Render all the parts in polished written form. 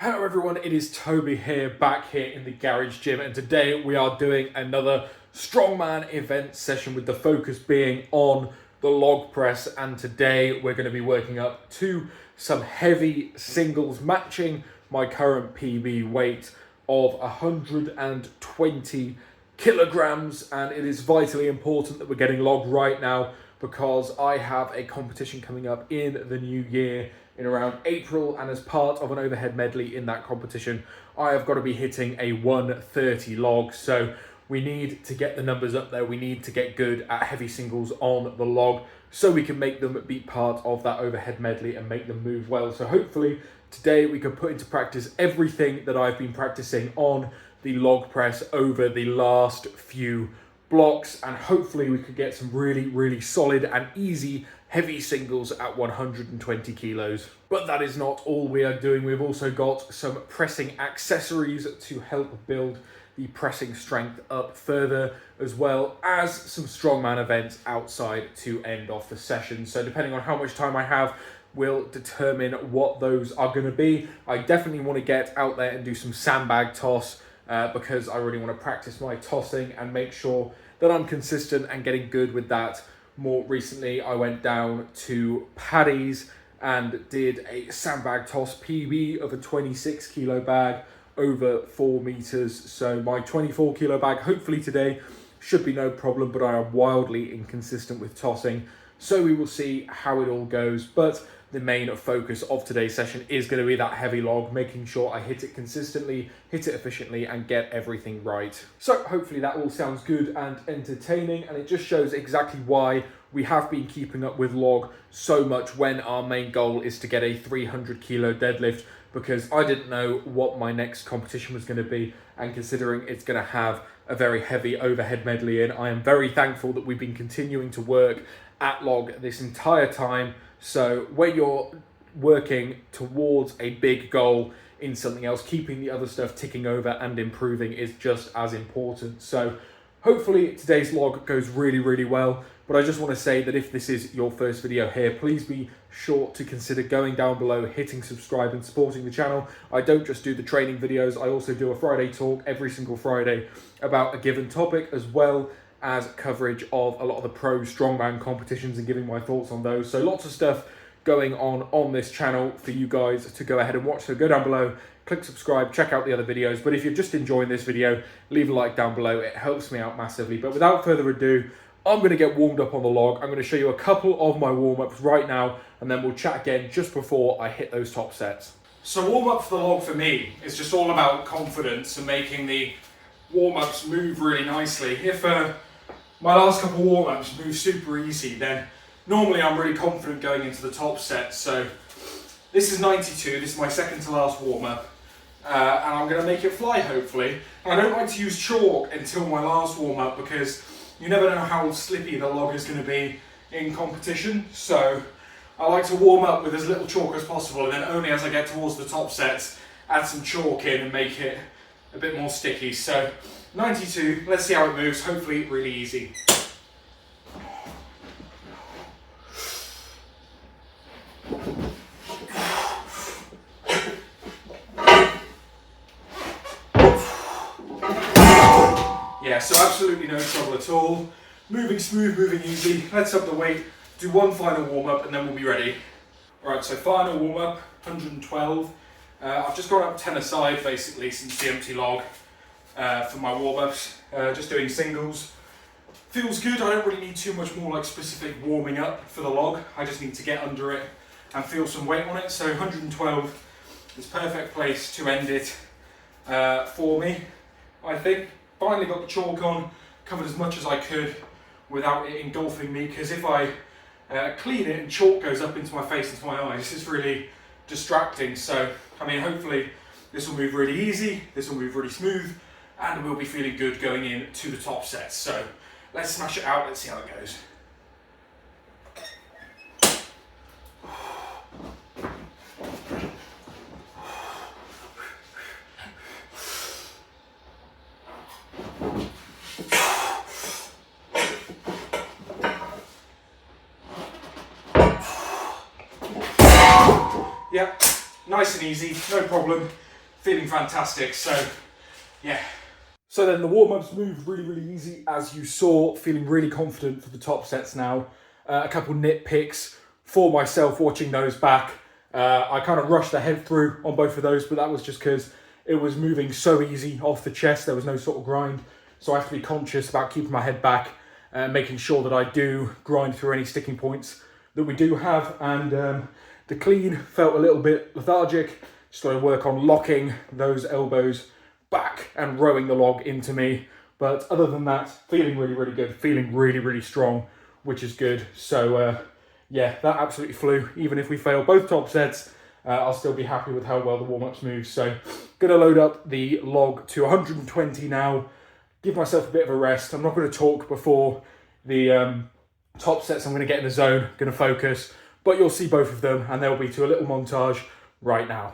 Hello everyone, it is Toby here, back here in the garage gym, and today we are doing another Strongman event session with the focus being on the log press, and today we're going to be working up to some heavy singles matching my current PB weight of 120 kilograms, and it is vitally important that we're getting log right now because I have a competition coming up in the new year in around April, and as part of an overhead medley in that competition, I have got to be hitting a 130 log. So we need to get the numbers up there. We need to get good at heavy singles on the log so we can make them be part of that overhead medley and make them move well. So hopefully today we can put into practice everything that I've been practicing on the log press over the last few blocks, and hopefully we could get some really solid and easy heavy singles at 120 kilos. But that is not all we are doing. We've also got some pressing accessories to help build the pressing strength up further, as well as some strongman events outside to end off the session. So depending on how much time I have will determine what those are going to be. I definitely want to get out there and do some sandbag toss because I really want to practice my tossing and make sure that I'm consistent and getting good with that. More recently, I went down to Paddy's and did a sandbag toss PB of a 26 kilo bag over 4 meters. So my 24 kilo bag, hopefully today, should be no problem, but I am wildly inconsistent with tossing. So we will see how it all goes. But the main focus of today's session is going to be that heavy log, making sure I hit it consistently, hit it efficiently, and get everything right. So hopefully that all sounds good and entertaining, and it just shows exactly why we have been keeping up with log so much when our main goal is to get a 300 kilo deadlift, because I didn't know what my next competition was going to be, and considering it's going to have a very heavy overhead medley in, I am very thankful that we've been continuing to work at log this entire time. So when you're working towards a big goal in something else, keeping the other stuff ticking over and improving is just as important. So hopefully today's log goes really well. But I just want to say that if this is your first video here, please be sure to consider going down below, hitting subscribe and supporting the channel. I don't just do the training videos, I also do a Friday talk every single Friday about a given topic, as well as coverage of a lot of the pro strongman competitions and giving my thoughts on those. So lots of stuff going on this channel for you guys to go ahead and watch. So go down below, click subscribe, check out the other videos. But if you're just enjoying this video, leave a like down below. It helps me out massively. But without further ado, I'm going to get warmed up on the log. I'm going to show you a couple of my warm-ups right now, and then we'll chat again just before I hit those top sets. So warm-up for the log for me is just all about confidence and making the warm-ups move really nicely. If my last couple of warm-ups move super easy, then normally I'm really confident going into the top set. So this is 92, this is my second to last warm-up, and I'm going to make it fly hopefully. And I don't like to use chalk until my last warm-up because you never know how slippy the log is going to be in competition. So I like to warm up with as little chalk as possible, and then only as I get towards the top sets, add some chalk in and make it a bit more sticky. So 92, let's see how it moves, hopefully really easy. Yeah, so absolutely no trouble at all. Moving smooth, moving easy. Let's up the weight, do one final warm-up and then we'll be ready. Alright, so final warm-up, 112. I've just gone up 10 aside basically since the empty log for my warm-ups. Just doing singles. Feels good, I don't really need too much more like specific warming up for the log. I just need to get under it and feel some weight on it. So 112 is perfect place to end it for me, I think. Finally got the chalk on, covered as much as I could without it engulfing me, because if I clean it and chalk goes up into my face, into my eyes, it's really distracting. So, I mean, hopefully this will move really easy, this will move really smooth, and we'll be feeling good going into the top sets. So let's smash it out, let's see how it goes. Yeah, nice and easy, no problem. feeling fantastic. So yeah. So then the warm-ups moved really easy, as you saw, feeling really confident for the top sets now. A couple nitpicks for myself watching those back. I kind of rushed ahead through on both of those, but that was just because it was moving so easy off the chest. There was no sort of grind. So I have to be conscious about keeping my head back, making sure that I do grind through any sticking points that we do have. And the clean felt a little bit lethargic. Just got to work on locking those elbows back and rowing the log into me. But other than that, feeling really good, feeling really strong, which is good. So yeah, that absolutely flew. Even if we fail both top sets, I'll still be happy with how well the warm-ups move. So gonna load up the log to 120 now, give myself a bit of a rest. I'm not gonna talk before the top sets. I'm gonna get in the zone, gonna focus, but you'll see both of them and they'll be to a little montage right now.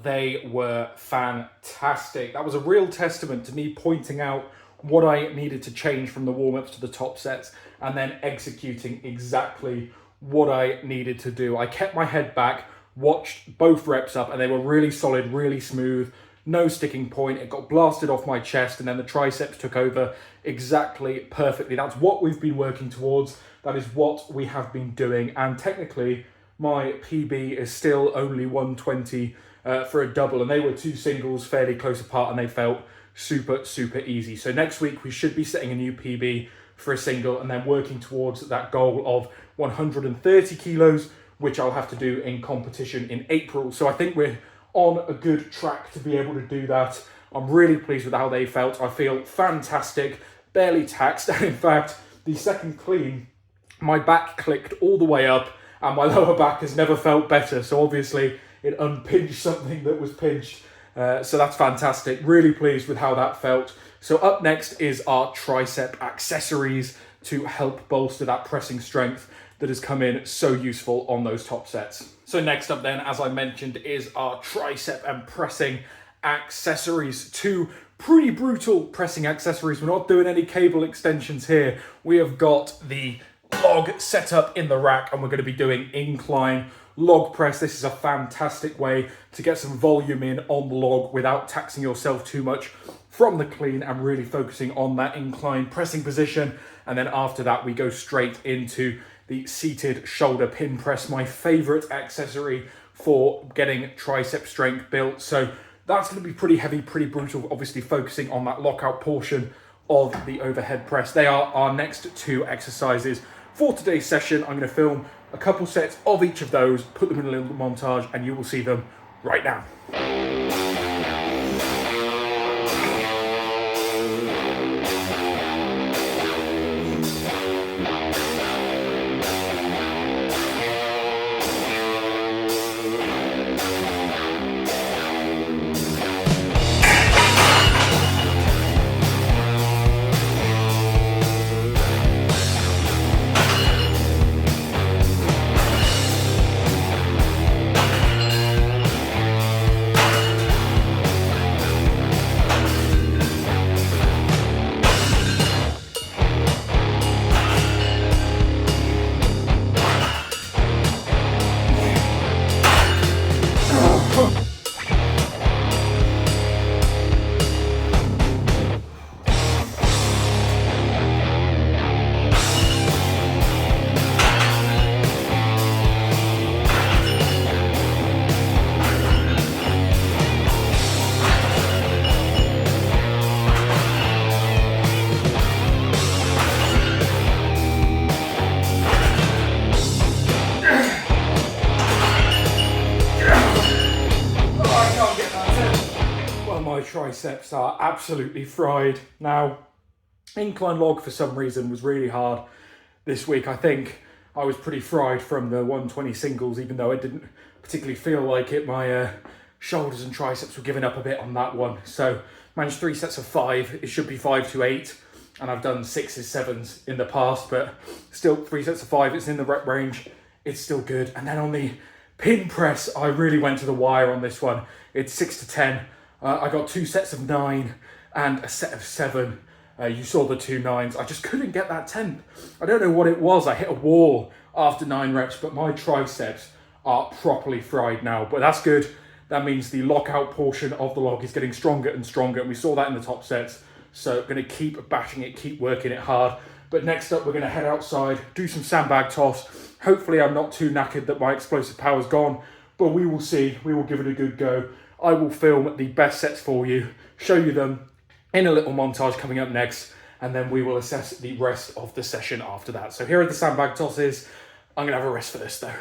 They were fantastic. That was a real testament to me pointing out what I needed to change from the warm-ups to the top sets and then executing exactly what I needed to do. I kept my head back, watched both reps up, and they were really solid, really smooth, no sticking point. It got blasted off my chest, and then the triceps took over exactly perfectly. That's what we've been working towards. That is what we have been doing. And technically, my PB is still only 120 for a double, and they were two singles fairly close apart, and they felt super easy. So next week we should be setting a new PB for a single and then working towards that goal of 130 kilos, which I'll have to do in competition in April. So I think we're on a good track to be able to do that. I'm really pleased with how they felt. I feel fantastic, barely taxed, and in fact the second clean my back clicked all the way up and my lower back has never felt better. So obviously it unpinged something that was pinched. So that's fantastic. Really pleased with how that felt. So up next is our tricep accessories to help bolster that pressing strength that has come in so useful on those top sets. So next up then, as I mentioned, is our tricep and pressing accessories. Two pretty brutal pressing accessories. We're not doing any cable extensions here. We have got the log set up in the rack and we're going to be doing incline log press. This is a fantastic way to get some volume in on the log without taxing yourself too much from the clean and really focusing on that incline pressing position. And then after that, we go straight into the seated shoulder pin press, my favorite accessory for getting tricep strength built. So that's going to be pretty heavy, pretty brutal, obviously focusing on that lockout portion of the overhead press. They are our next two exercises for today's session. I'm going to film a couple sets of each of those, put them in a little montage, and you will see them right now. Triceps are absolutely fried. Now, incline log for some reason was really hard this week. I think I was pretty fried from the 120 singles, even though I didn't particularly feel like it. My shoulders and triceps were giving up a bit on that one. So managed 3 sets of 5. It should be 5 to 8. And I've done 6s, 7s in the past, but still 3 sets of 5. It's in the rep range. It's still good. And then on the pin press, I really went to the wire on this one. It's 6 to 10. I got 2 sets of 9 and a set of 7. You saw the 2 9s. I just couldn't get that 10th. I don't know what it was. I hit a wall after 9 reps, but my triceps are properly fried now. But that's good. That means the lockout portion of the log is getting stronger and stronger. And we saw that in the top sets. So I'm going to keep bashing it, keep working it hard. But next up, we're going to head outside, do some sandbag toss. Hopefully I'm not too knackered that my explosive power's gone, but we will see. We will give it a good go. I will film the best sets for you, show you them in a little montage coming up next, and then we will assess the rest of the session after that. So here are the sandbag tosses. I'm going to have a rest first though.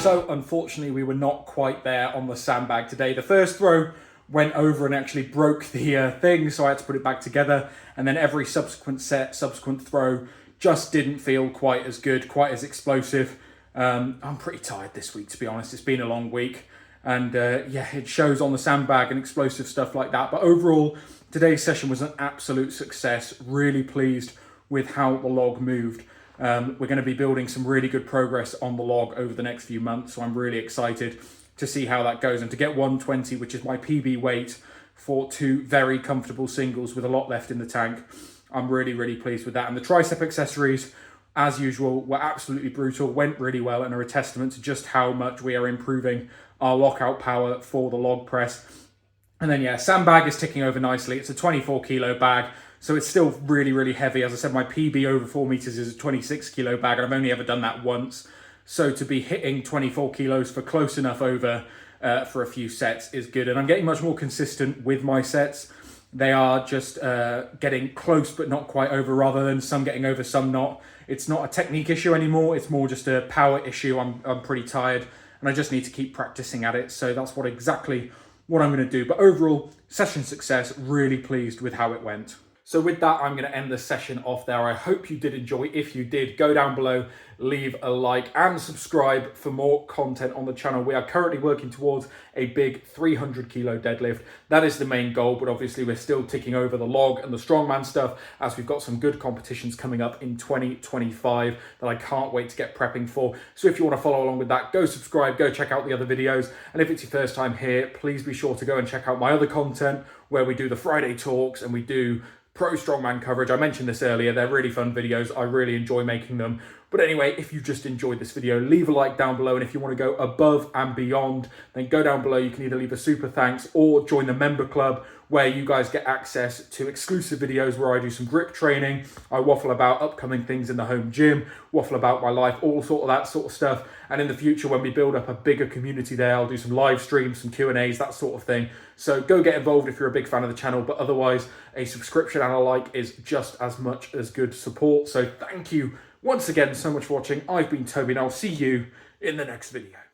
So unfortunately we were not quite there on the sandbag today. The first throw went over and actually broke the thing, so I had to put it back together, and then every subsequent throw just didn't feel quite as good, quite as explosive. I'm pretty tired this week, to be honest. It's been a long week, and yeah, it shows on the sandbag and explosive stuff like that. But overall, today's session was an absolute success. Really pleased with how the log moved. We're going to be building some really good progress on the log over the next few months, so I'm really excited to see how that goes. And to get 120, which is my PB weight, for 2 very comfortable singles with a lot left in the tank, I'm really, really pleased with that. And the tricep accessories, as usual, were absolutely brutal, went really well, and are a testament to just how much we are improving our lockout power for the log press. And then, yeah, sandbag is ticking over nicely. It's a 24 kilo bag, so it's still really, really heavy. As I said, my PB over 4 meters is a 26 kilo bag, and I've only ever done that once. So to be hitting 24 kilos for close enough over for a few sets is good. And I'm getting much more consistent with my sets. They are just getting close but not quite over, rather than some getting over, some not. It's not a technique issue anymore. It's more just a power issue. I'm pretty tired, and I just need to keep practicing at it. So that's exactly what I'm going to do. But overall, session success. Really pleased with how it went. So with that, I'm going to end the session off there. I hope you did enjoy. If you did, go down below, leave a like and subscribe for more content on the channel. We are currently working towards a big 300 kilo deadlift. That is the main goal, but obviously we're still ticking over the log and the strongman stuff, as we've got some good competitions coming up in 2025 that I can't wait to get prepping for. So if you want to follow along with that, go subscribe, go check out the other videos. And if it's your first time here, please be sure to go and check out my other content, where we do the Friday talks and we do pro strongman coverage. I mentioned this earlier. They're really fun videos. I really enjoy making them. But anyway, if you just enjoyed this video, leave a like down below. And if you want to go above and beyond, then go down below. You can either leave a super thanks or join the member club, where you guys get access to exclusive videos where I do some grip training. I waffle about upcoming things in the home gym, waffle about my life, all sort of that sort of stuff. And in the future, when we build up a bigger community there, I'll do some live streams, some Q&As, that sort of thing. So go get involved if you're a big fan of the channel. But otherwise, a subscription and a like is just as much as good support. So thank you once again so much for watching. I've been Toby and I'll see you in the next video.